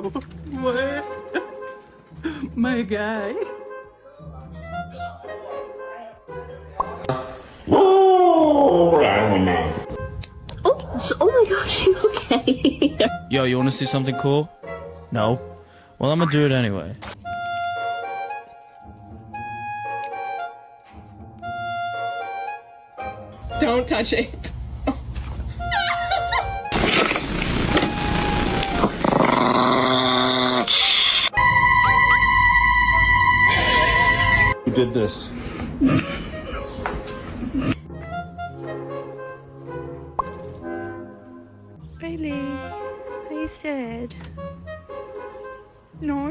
What? My guy. Oh my gosh, you okay? Yo, you wanna see something cool? No? Well, I'm gonna do it anyway. Don't touch it. Who did this? Bailey, are you sad? No?